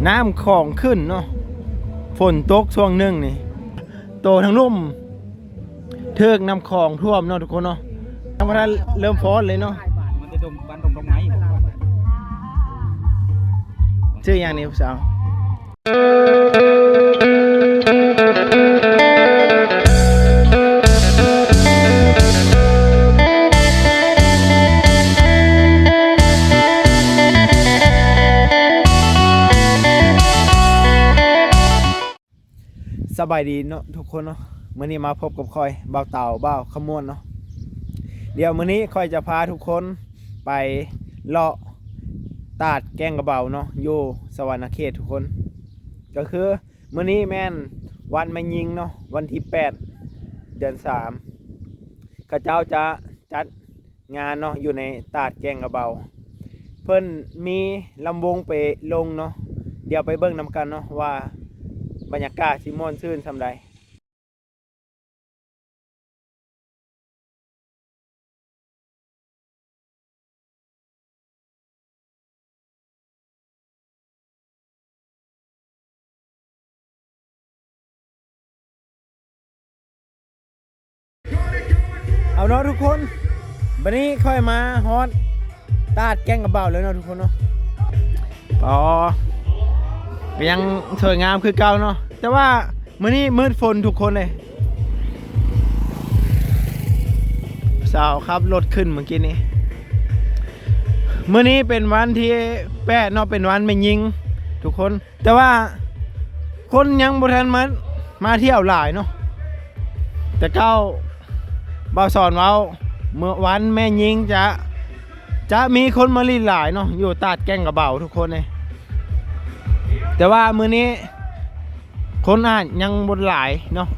น้ำของขึ้นเนาะฝนตกช่วงหนึ่งนี่โตทั้งลุ่มเทือกน้ำคลองท่วมเนาะทุกคนเนาะธรรมดาเริ่มฟ้อนเลยเนาะมันจะดมบ้านดงไม้ชื่ออย่างนี้สาวสบายดีเนาะทุกคนเนาะมื้อนี้มาพบกับคอยบ่าวเต่าบ่าวขมวนเนาะเดี๋ยวมื้อนี้คอยจะพาทุกคนไปเลาะตาดแกงกระเบาเนาะอยู่สวรรณเขตทุกคนก็คือมื้อนี้แม่นวันแม่ยิงเนาะวันที่8 เดือน 3ข้าเจ้าจะจัดงานเนาะอยู่ในตาดแกงกระเบาเพิ่นมีลำวงไปลงเนาะเดี๋ยวไปเบิ่งนำกันเนาะว่าบรรยากาศสิม่วนซื่นซำใดเอาเนาะทุกคนวันนี้ค่อยมาฮอตตาดแกงกระเบาเลยเนาะทุกคนเนาะอ๋อก็ยังสวยงามคือเก่าเนาะแต่ว่ามื้อนี้มืดฝนทุกคนเลยสาวครับรถขึ้นเมื่อกี้นี้มื้อนี้เป็นวันที่8เนาะเป็นวันแม่ยิงทุกคนแต่ว่าคนยังบ่ทันมาเที่ยวหลายเนาะแต่เก้าบ่าวสอนเว้าเมื่อวันแม่ยิงจะมีคนมาลีหลายเนาะอยู่ตาดแกงกระเบาทุกคนเลยแต่ว่ามื้อนี้คนอาจยังบ่หลายเนาะ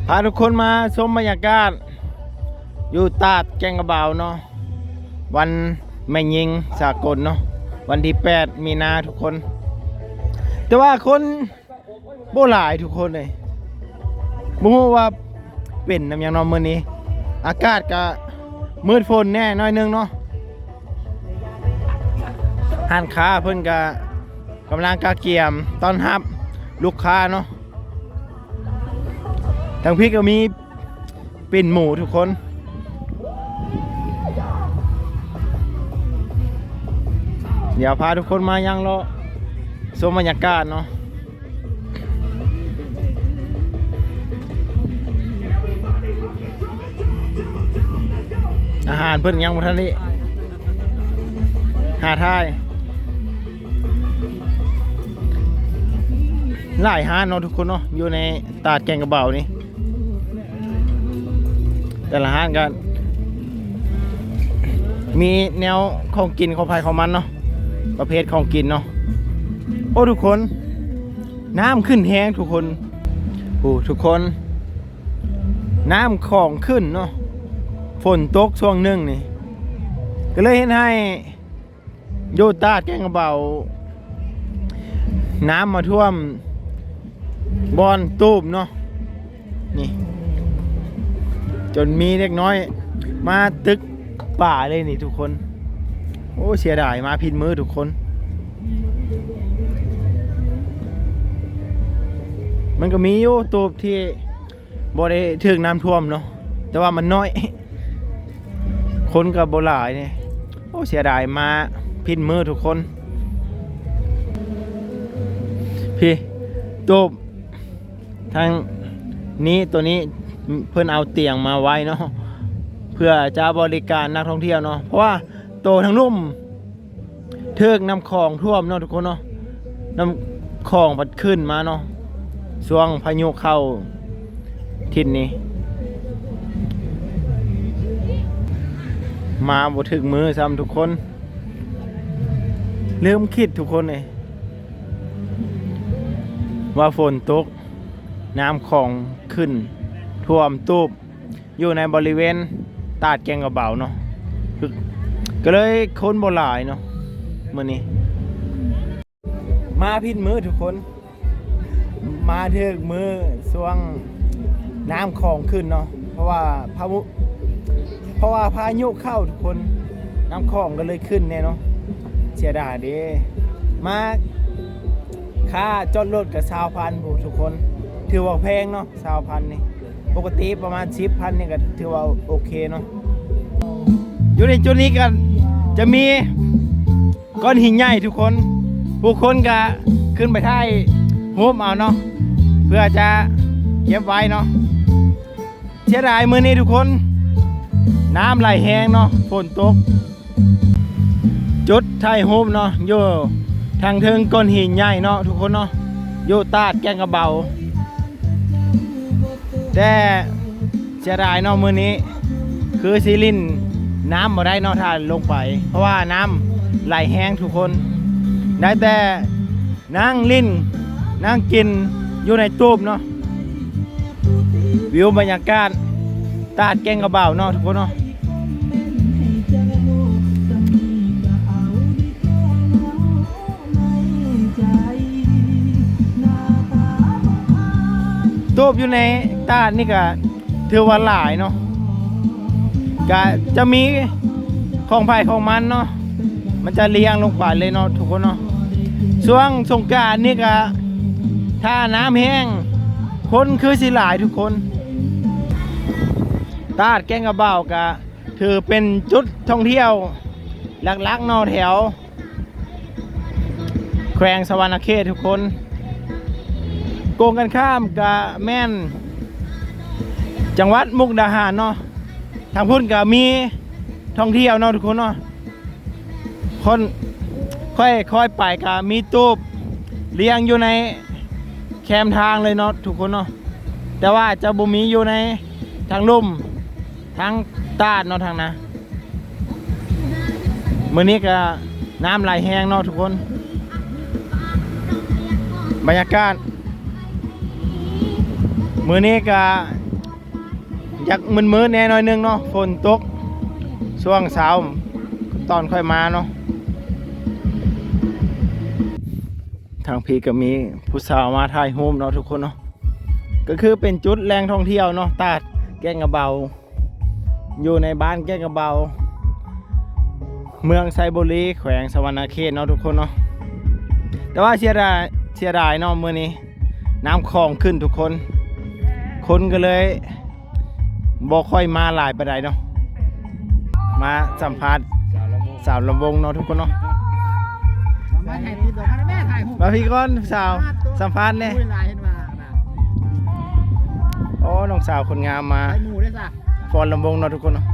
พาทุกคนมาชมบรรยากาศอยู่ตาดแกงกระเบาเนาะวันแม่ยิงสากลเนาะวันที่8 มีนาทุกคนแต่ว่าคนบ่หลายทุกคนเลยบ่ฮู้ว่าเป็นน้ำยังนอนมื้อนี้อากาศก็มืดฝนแน่น้อยนึงเนาะร้านค้าเพิ่นก็กำลังกะเกียมต้อนรับลูกค้าเนาะทางพี่ก็มีปิ่นหมูทุกคนเดี๋ยวพาทุกคนมายังรอชมบรรยากาศเนาะอาหารเพิ่นยังบ่ทันนี้หาทายหลายห้านเนาะทุกคนเนาะอยู่ในตาดแกงกระเบานี่แต่ละห้านก็มีแนวของกินของภัยของมันเนาะประเภทของกินเนาะโอ้ทุกคนน้ำขึ้นแห้งทุกคนโอ้ทุกคนน้ำของขึ้นเนาะฝนตกช่วงหนึ่งนี่ก็เลยเห็นให้โยตาแกงกระเบาน้ำมาท่วมบอนตูบเนาะนี่จนมีเล็กน้อยมาตึกป่าเลยนี่ทุกคนโอ้เสียดายมาผิดมือทุกคนมันก็มีอยู่ตูบที่บ่ได้ถึงน้ำท่วมเนาะแต่ว่ามันน้อยคนกับโบราณเนี่ยโอ้เสียดายมาพินมือทุกคนพี่ตูบทางนี้ตัวนี้เพื่อนเอาเตียงมาไว้เนาะเพื่อจะบริการนักท่องเที่ยวเนาะเพราะว่าโตทั้งนุ่มเทือกน้ำคลองท่วมเนาะทุกคนเนาะน้ำคลองพัดขึ้นมาเนาะช่วงพายุเข้าทิศนี้มาบ่ถึงมือซ้ำทุกคนเริ่มคิดทุกคนเลยว่าฝนตกน้ำของขึ้นท่วมตูบอยู่ในบริเวณตาดแกงกระเบาเนาะก็เลยคนบ่หลายเนาะมื้อนี้มาพิดมือทุกคนมาถึงมือช่วงน้ำของขึ้นเนาะเพราะว่าพายุเข้าทุกคนน้ำคลองก็เลยขึ้นแน่เนาะเสียดายเด้มา ค่าจอดรถกับ20,000ผู้ทุกคนถือว่าแพงเนาะ20,000นี่ปกติประมาณ10,000นี่ก็ถือว่าโอเคเนาะอยู่ในจุดนี้กันจะมีก้อนหินใหญ่ทุกคนผู้คนก็ขึ้นไปถ่ายรูปเอาเนาะเพื่อจะเก็บไว้เนาะเสียดายมื้อนี้ทุกคนน้ำไหลแห้งเนาะฝนตกจุดถ่ายรูปเนาะอยู่ทางเทิงก้อนหินใหญ่เนาะทุกคนเนาะอยู่ตาดแกงกระเบาแต่เสียดายเนาะมื้อนี้คือซีลินน้ำบ่ได้เนาะถ้าลงไปเพราะว่าน้ำไหลแห้งทุกคนได้แต่นั่งลิ้นนั่งกินอยู่ในตูบเนาะวิวบรรยากาศตาดแกงกระเบาเนาะทุกคนเนาะตูบอยู่ในตาดนี่ก็ถือว่าหลายเนาะก็จะมีของไผ่ของมันเนาะมันจะเลี้ยงลงไปเลยเนาะทุกคนเนาะช่วงสงกรานต์นี่ก็ถ้าน้ำแห้งคนคือสิหลายทุกคนตาดแกงกระเบาก็ถือเป็นจุดท่องเที่ยวหลักๆเนาะแถวแขวงสะวรรณเขตทุกคนโกงกันข้ามกับแม่นจังหวัดมุกดาหารเนาะทางพุ่นก็มีท่องเที่ยวเนาะทุกคนเนาะคนค่อยไปก็มีตูบเลี้ยงอยู่ในแคมทางเลยเนาะทุกคนเนาะแต่ว่าจะบ่มีอยู่ในทางลุ่มทางตาดเนาะทางนะมื้อนี้ก็น้ำไหลแห้งเนาะทุกคนบรรยากาศมื้อนี้ก็อยากมึนๆแน่หน่อยนึงเนาะฝนตกช่วงเช้าตอนค่อยมาเนาะทางพี่ก็มีผู้สาวมาถ่ายรูปเนาะทุกคนเนาะก็คือเป็นจุดแหล่งท่องเที่ยวเนาะตาดแกงกระเบาอยู่ในบ้านแกงกระเบาเมืองไซบุรีแขวงสะวรรณเขตเนาะทุกคนเนาะแต่ว่าเสียดายเนาะมื้อนี้น้ำคลองขึ้นทุกคนก็เลยบ่ค่อยมาหลายปานใดเนาะมาสัมภาษณ์สาวลำวงเนาะทุกคนเนาะมาพี่ก้อนสาวสัมภาษณ์เนี่ยโอ้น้องสาวคนงามมาฟอนลำวงเนาะทุกคนเนาะ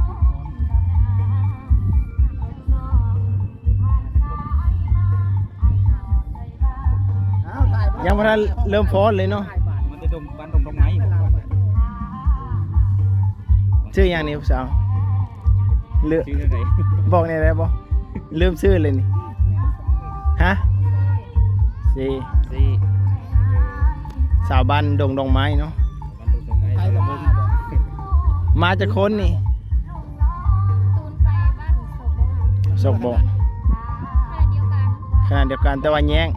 ยังไม่ทันเริ่มฟ้อนเลยเนาะมันจะดมบ้านดงไม้ชื่ออย่างนี้สาวเลือก ชื่ออะไร บอกในอะไรบ่ลืมชื่อเลยนี่ฮะซี ซี สาวบ้านดงไม้เนาะ บ้านดงไม้ตำบล มาจากคนนี่ศกบ่ขนาดเดียวกันแต่ว่าแย่ง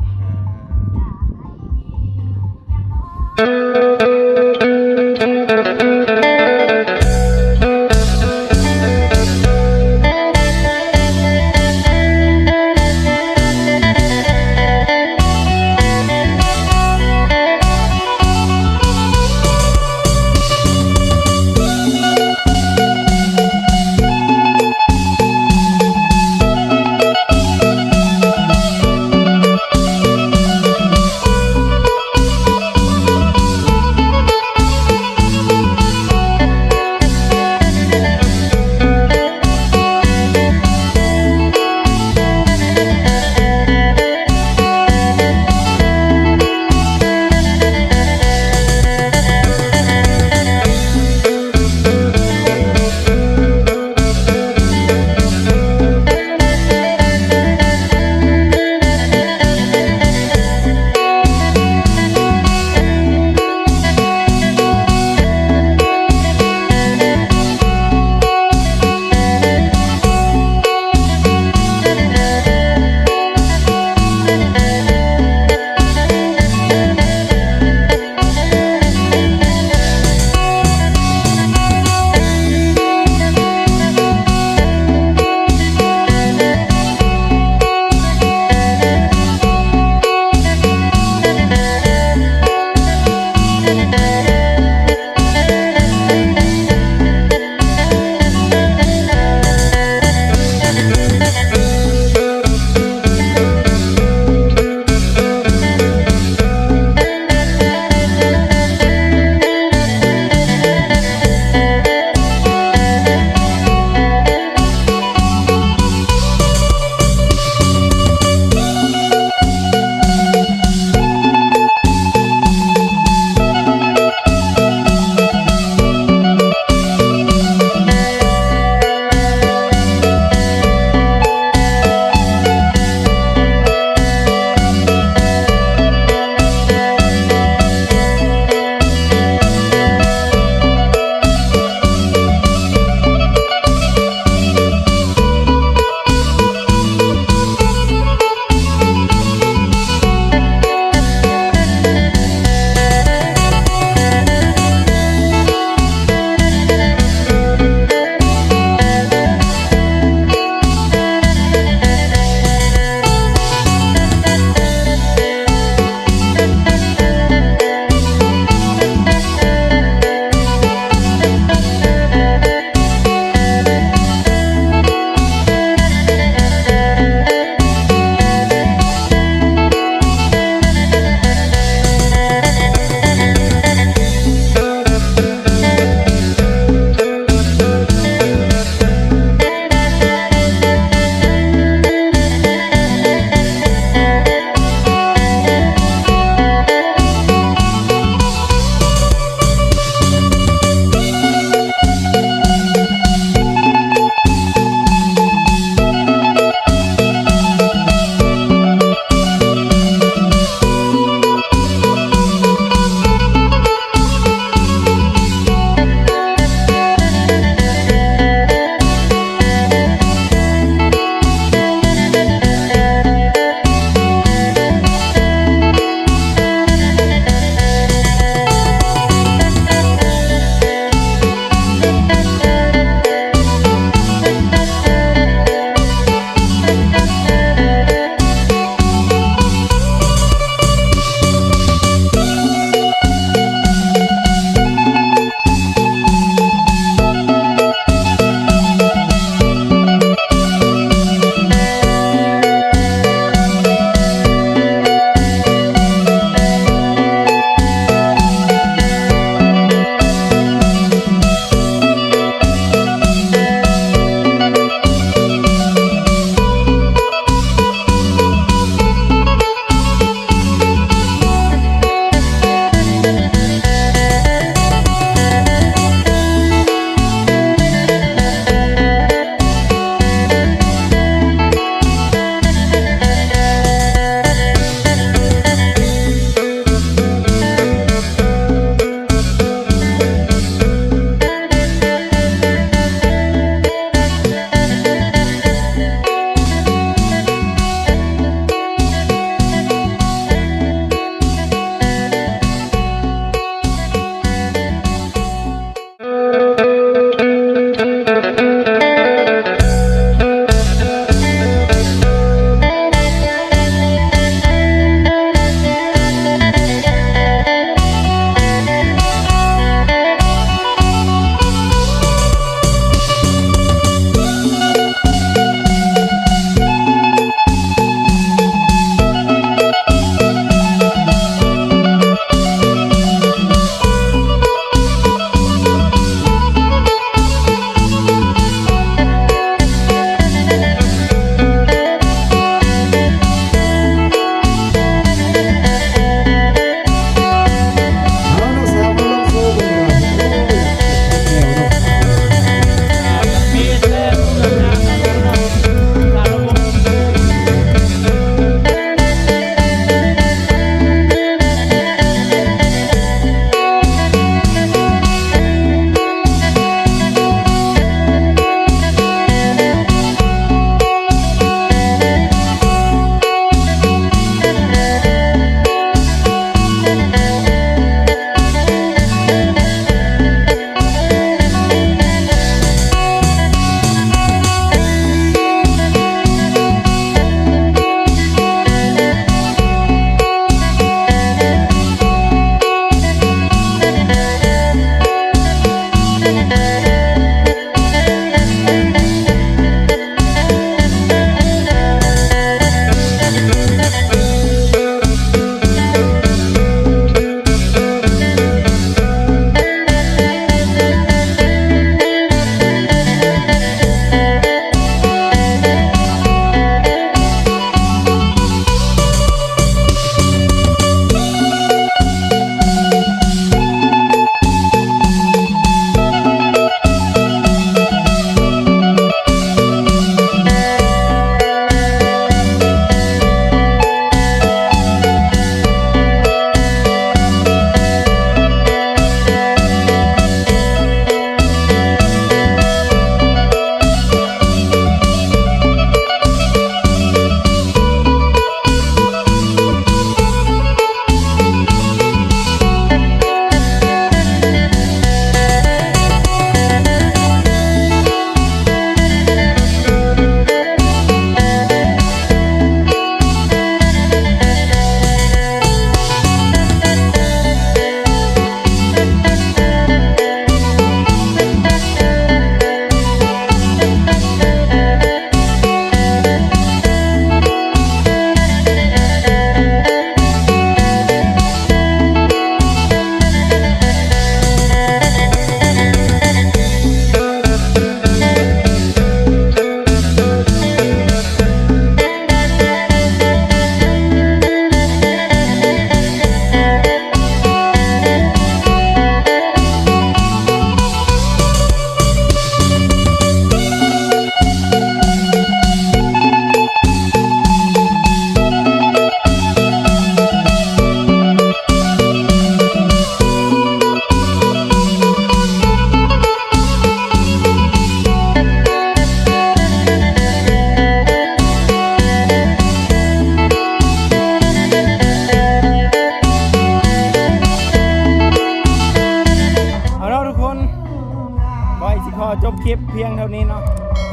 ขอจบคลิปเพียงเท่านี้เนาะ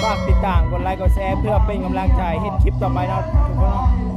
ฝากติดตามกดไลค์กดแชร์เพื่อเป็นกำลังใจเฮ็ดคลิปต่อไปเนาะทุกคนเนาะ